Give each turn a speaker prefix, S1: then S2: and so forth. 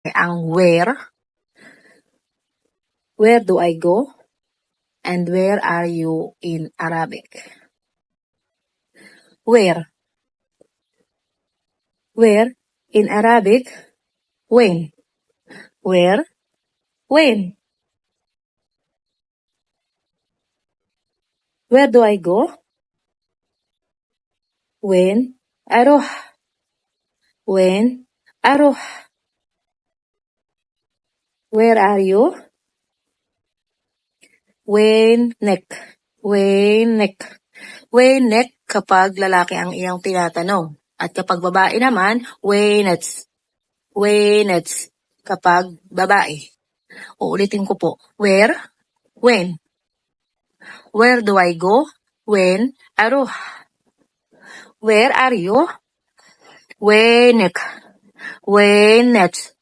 S1: ang where. Where do I go? And where are you in Arabic? Where? Where? In Arabic, when. Where? When. Where do I go? When أروح. When أروح. Where are you? Where'nek. Where'nek kapag lalaki ang iyong tinatanong. At kapag babae naman, whenets. Whenets kapag babae. Uulitin ko po. Where? When. Where do I go? When أروح. Where are you? Where'nek. Whenets